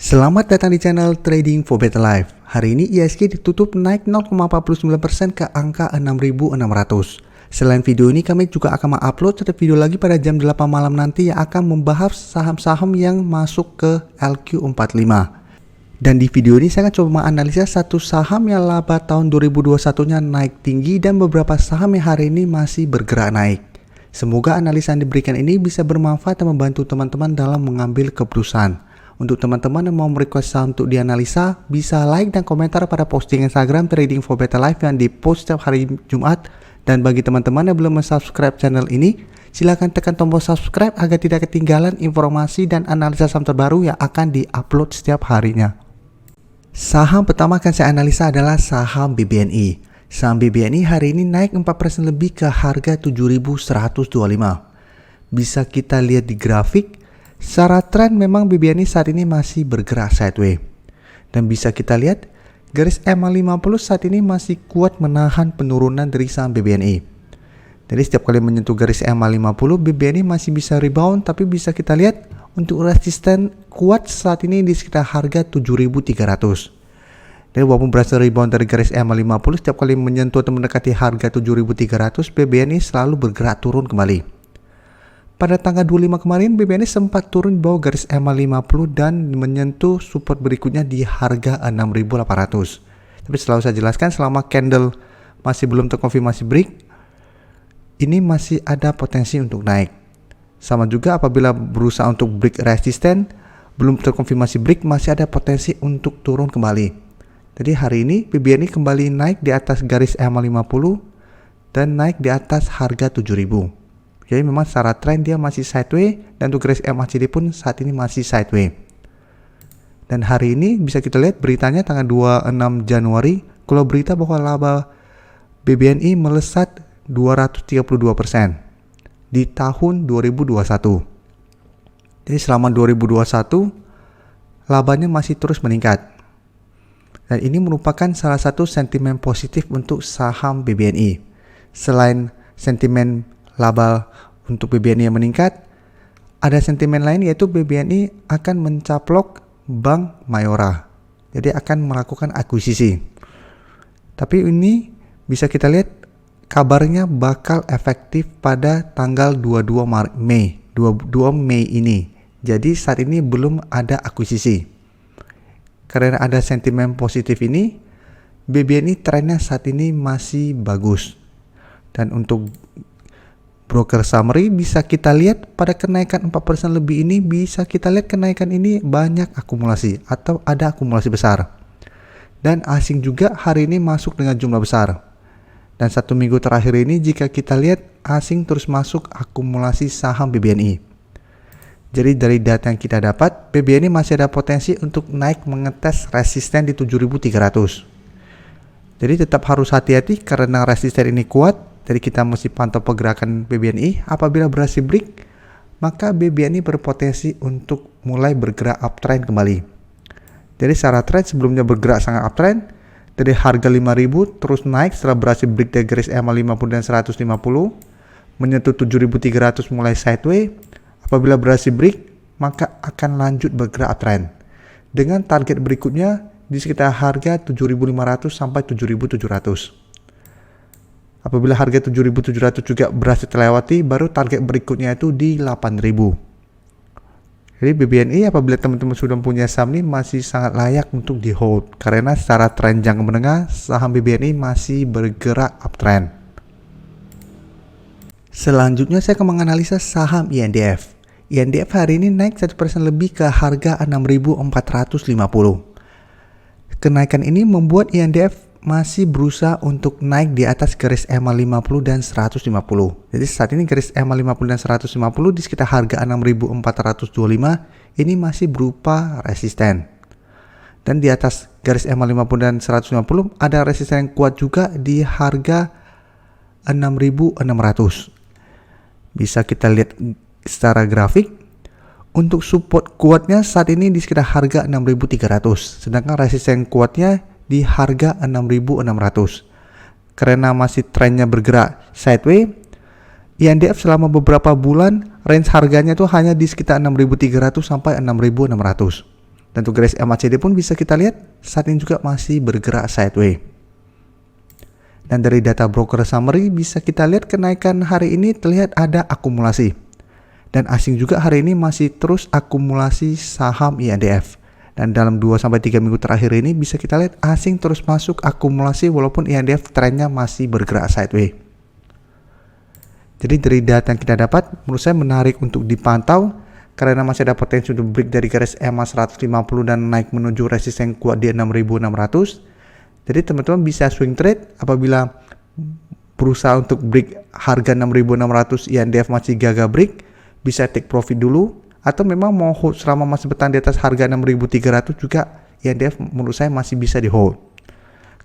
Selamat datang di channel Trading for Better Life. Hari ini IHSG ditutup naik 0,49% ke angka 6.600. Selain video ini, kami juga akan mengupload satu video lagi pada jam 8 malam nanti yang akan membahas saham-saham yang masuk ke LQ45. Dan di video ini saya akan coba menganalisa satu saham yang laba tahun 2021-nya naik tinggi dan beberapa saham yang hari ini masih bergerak naik. Semoga analisa yang diberikan ini bisa bermanfaat dan membantu teman-teman dalam mengambil keputusan. Untuk teman-teman yang mau merequest saham untuk dianalisa, bisa like dan komentar pada posting Instagram Trading for Better Life yang dipost setiap hari Jumat. Dan bagi teman-teman yang belum subscribe channel ini, silahkan tekan tombol subscribe agar tidak ketinggalan informasi dan analisa saham terbaru yang akan diupload setiap harinya. Saham pertama akan saya analisa adalah saham BBNI. Saham BBNI hari ini naik 4% lebih ke harga 7.125. Bisa kita lihat di grafik. Secara tren memang BBNI saat ini masih bergerak sideways. Dan bisa kita lihat garis EMA50 saat ini masih kuat menahan penurunan dari saham BBNI. Jadi setiap kali menyentuh garis EMA50 BBNI masih bisa rebound, tapi bisa kita lihat untuk resisten kuat saat ini di sekitar harga 7.300. Jadi walaupun berhasil rebound dari garis EMA50, setiap kali menyentuh atau mendekati harga 7.300 BBNI selalu bergerak turun kembali. Pada tanggal 25 kemarin, BBNI sempat turun di bawah garis EMA50 dan menyentuh support berikutnya di harga 6.800. Tapi selalu saya jelaskan, selama candle masih belum terkonfirmasi break, ini masih ada potensi untuk naik. Sama juga apabila berusaha untuk break resisten, belum terkonfirmasi break, masih ada potensi untuk turun kembali. Jadi hari ini BBNI kembali naik di atas garis EMA50 dan naik di atas harga 7.000. Jadi memang secara tren dia masih sideways dan untuk garis MACD pun saat ini masih sideways. Dan hari ini bisa kita lihat beritanya tanggal 26 Januari, kalau berita bahwa laba BBNI melesat 232% di tahun 2021. Jadi selama 2021 labanya masih terus meningkat. Dan ini merupakan salah satu sentimen positif untuk saham BBNI. Selain sentimen laba untuk BBNI yang meningkat, ada sentimen lain yaitu BBNI akan mencaplok Bank Mayora. Jadi akan melakukan akuisisi. Tapi ini bisa kita lihat kabarnya bakal efektif pada tanggal 22 Mei ini. Jadi saat ini belum ada akuisisi. Karena ada sentimen positif ini, BBNI trennya saat ini masih bagus. Dan untuk broker summary bisa kita lihat pada kenaikan 4% lebih ini, bisa kita lihat kenaikan ini banyak akumulasi atau ada akumulasi besar. Dan asing juga hari ini masuk dengan jumlah besar. Dan satu minggu terakhir ini jika kita lihat asing terus masuk akumulasi saham BBNI. Jadi dari data yang kita dapat, BBNI masih ada potensi untuk naik mengetes resisten di 7.300. Jadi tetap harus hati-hati karena resisten ini kuat. Jadi kita mesti pantau pergerakan BBNI. Apabila berhasil break, maka BBNI berpotensi untuk mulai bergerak uptrend kembali. Jadi secara trend sebelumnya bergerak sangat uptrend. Dari harga 5.000 terus naik setelah berhasil break dari garis EMA50 dan 150. Menyentuh 7.300 mulai sideways. Apabila berhasil break, maka akan lanjut bergerak uptrend. Dengan target berikutnya di sekitar harga 7.500 sampai 7.700. Apabila harga 7.700 juga berhasil terlewati, baru target berikutnya itu di 8.000. Jadi BBNI apabila teman-teman sudah punya saham ini masih sangat layak untuk di hold. Karena secara tren jangka menengah, saham BBNI masih bergerak uptrend. Selanjutnya saya akan menganalisa saham INDF. INDF hari ini naik 1% lebih ke harga 6.450. Kenaikan ini membuat INDF masih berusaha untuk naik di atas garis EMA50 dan 150. Jadi saat ini garis EMA50 dan 150 di sekitar harga 6.425 ini masih berupa resisten. Dan di atas garis EMA50 dan 150 ada resisten yang kuat juga di harga 6.600. Bisa kita lihat secara grafik. Untuk support kuatnya saat ini di sekitar harga 6.300. Sedangkan resisten kuatnya di harga 6.600. Karena masih trennya bergerak sideways, INDF selama beberapa bulan range harganya itu hanya di sekitar 6.300 sampai 6.600. Dan untuk garis MACD pun bisa kita lihat saat ini juga masih bergerak sideways. Dan dari data broker summary bisa kita lihat kenaikan hari ini terlihat ada akumulasi. Dan asing juga hari ini masih terus akumulasi saham INDF. Dan dalam 2-3 minggu terakhir ini bisa kita lihat asing terus masuk akumulasi walaupun INDF trennya masih bergerak sideways. Jadi dari data yang kita dapat menurut saya menarik untuk dipantau karena masih ada potensi untuk break dari garis EMA 150 dan naik menuju resisten kuat di 6.600. Jadi teman-teman bisa swing trade apabila berusaha untuk break harga 6.600 INDF masih gagal break, bisa take profit dulu, atau memang mau hold selama masih bertahan di atas harga 6.300 juga INDF menurut saya masih bisa di hold.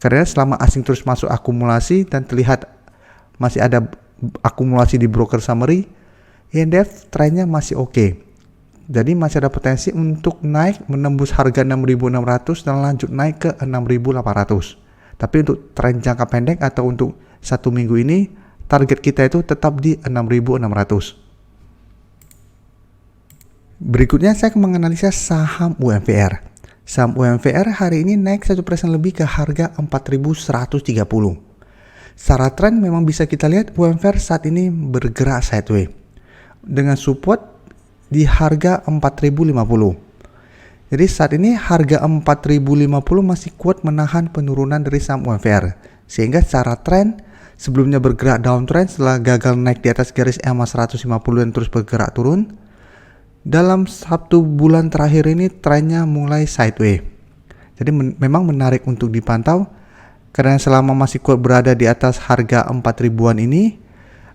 Karena selama asing terus masuk akumulasi dan terlihat masih ada akumulasi di broker summary, INDF trennya masih oke. Jadi masih ada potensi untuk naik menembus harga 6.600 dan lanjut naik ke 6.800. Tapi untuk tren jangka pendek atau untuk 1 minggu ini, target kita itu tetap di 6.600. Berikutnya saya akan menganalisa saham UMVR. Saham UMVR hari ini naik 1% lebih ke harga 4.130. Secara tren memang bisa kita lihat UMVR saat ini bergerak sideways dengan support di harga 4.050. Jadi saat ini harga 4.050 masih kuat menahan penurunan dari saham UMVR. Sehingga secara tren sebelumnya bergerak downtrend setelah gagal naik di atas garis EMA 150 dan terus bergerak turun. Dalam 1 bulan terakhir ini trennya mulai sideways. Jadi memang menarik untuk dipantau karena selama masih kuat berada di atas harga 4.000-an ini,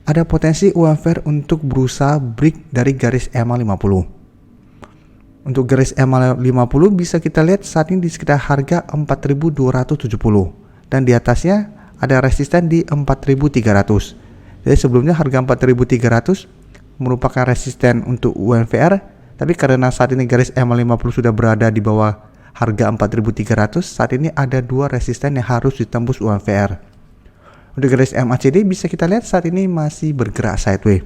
ada potensi UMVR untuk berusaha break dari garis EMA 50. Untuk garis EMA 50 bisa kita lihat saat ini di sekitar harga 4.270 dan di atasnya ada resisten di 4.300. Jadi sebelumnya harga 4.300 merupakan resisten untuk UMVR, tapi karena saat ini garis EMA 50 sudah berada di bawah harga 4.300, saat ini ada 2 resisten yang harus ditembus UMVR. Untuk garis MACD bisa kita lihat saat ini masih bergerak sideways.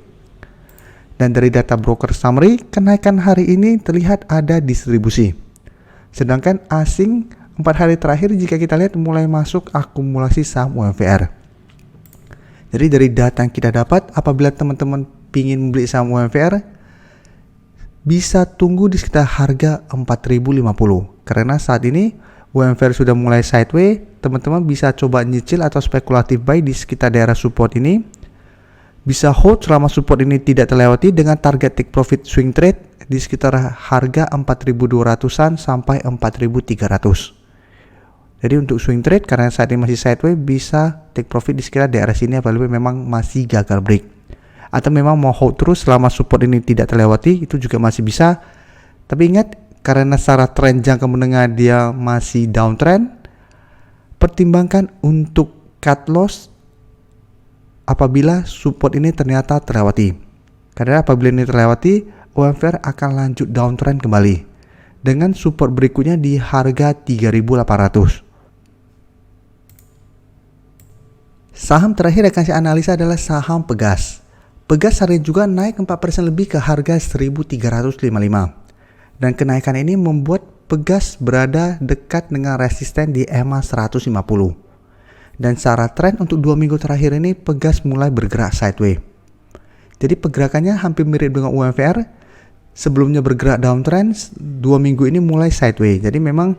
Dan dari data broker summary, kenaikan hari ini terlihat ada distribusi. Sedangkan asing 4 hari terakhir jika kita lihat mulai masuk akumulasi saham UMVR. Jadi dari data yang kita dapat, apabila teman-teman ingin membeli saham UMVR, bisa tunggu di sekitar harga 4.050. Karena saat ini UMVR sudah mulai sideways, teman-teman bisa coba nyicil atau spekulatif buy di sekitar daerah support ini. Bisa hold selama support ini tidak terlewati dengan target take profit swing trade di sekitar harga 4.200-an sampai 4.300. Jadi untuk swing trade karena saat ini masih sideways bisa take profit di sekitar daerah sini apabila memang masih gagal break. Atau memang mau hold terus selama support ini tidak terlewati, itu juga masih bisa. Tapi ingat, karena secara tren jangka menengah dia masih downtrend, pertimbangkan untuk cut loss apabila support ini ternyata terlewati. Karena apabila ini terlewati, UMVR akan lanjut downtrend kembali dengan support berikutnya di harga 3.800. Saham terakhir yang akan saya analisa adalah saham Pegas. Pegas hari juga naik 4% lebih ke harga 1.355. Dan kenaikan ini membuat Pegas berada dekat dengan resisten di EMA 150. Dan secara tren untuk 2 minggu terakhir ini Pegas mulai bergerak sideways. Jadi pergerakannya hampir mirip dengan UMVR. Sebelumnya bergerak downtrend, 2 minggu ini mulai sideways. Jadi memang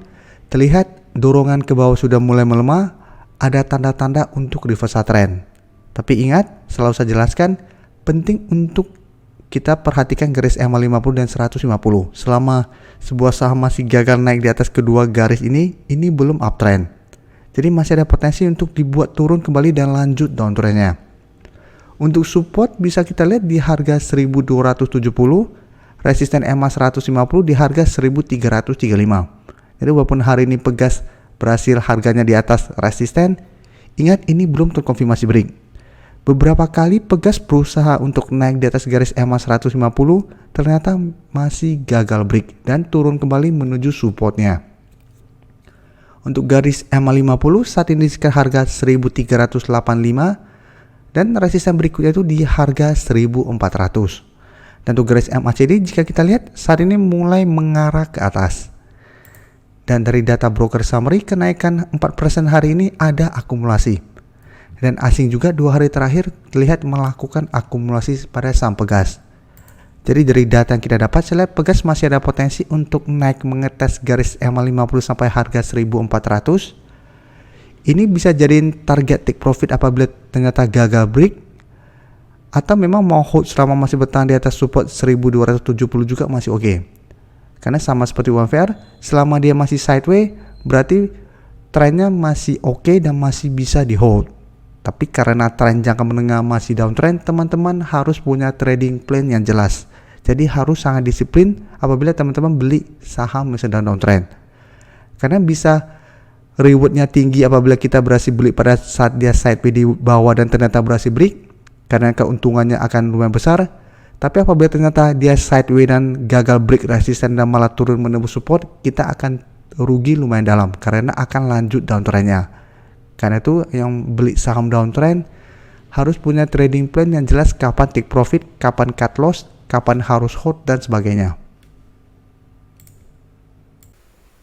terlihat dorongan ke bawah sudah mulai melemah, ada tanda-tanda untuk reversal trend. Tapi ingat, selalu saya jelaskan, penting untuk kita perhatikan garis EMA 50 dan 150. Selama sebuah saham masih gagal naik di atas kedua garis ini belum uptrend. Jadi masih ada potensi untuk dibuat turun kembali dan lanjut downtrendnya. Untuk support bisa kita lihat di harga 1.270, resisten EMA 150 di harga 1.335. Jadi walaupun hari ini Pegas berhasil harganya di atas resisten, ingat ini belum terkonfirmasi break. Beberapa kali Pegas berusaha untuk naik di atas garis EMA 150, ternyata masih gagal break dan turun kembali menuju supportnya. Untuk garis EMA 50 saat ini di sekitar harga 1.385 dan resisten berikutnya itu di harga 1.400. Dan untuk garis MACD jika kita lihat saat ini mulai mengarah ke atas. Dan dari data broker summary, kenaikan 4% hari ini ada akumulasi. Dan asing juga 2 hari terakhir terlihat melakukan akumulasi pada saham Pegas. Jadi dari data yang kita dapat, saya lihat Pegas masih ada potensi untuk naik mengetes garis EMA 50 sampai harga 1400. Ini bisa jadiin target take profit apabila ternyata gagal break, atau memang mau hold selama masih bertahan di atas support 1270 juga masih oke. Karena sama seperti OneVR, selama dia masih sideways, berarti trennya masih oke dan masih bisa di hold. Tapi karena tren jangka menengah masih downtrend, teman-teman harus punya trading plan yang jelas. Jadi harus sangat disiplin apabila teman-teman beli saham yang sedang downtrend. Karena bisa rewardnya tinggi apabila kita berhasil beli pada saat dia sideways di bawah dan ternyata berhasil break, karena keuntungannya akan lumayan besar. Tapi apabila ternyata dia sideways dan gagal break resisten dan malah turun menembus support, kita akan rugi lumayan dalam karena akan lanjut downtrendnya. Karena itu yang beli saham downtrend harus punya trading plan yang jelas, kapan take profit, kapan cut loss, kapan harus hold, dan sebagainya.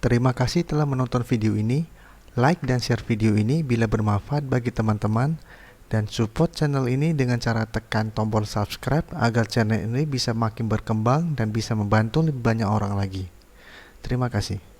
Terima kasih telah menonton video ini. Like dan share video ini bila bermanfaat bagi teman-teman. Dan support channel ini dengan cara tekan tombol subscribe agar channel ini bisa makin berkembang dan bisa membantu lebih banyak orang lagi. Terima kasih.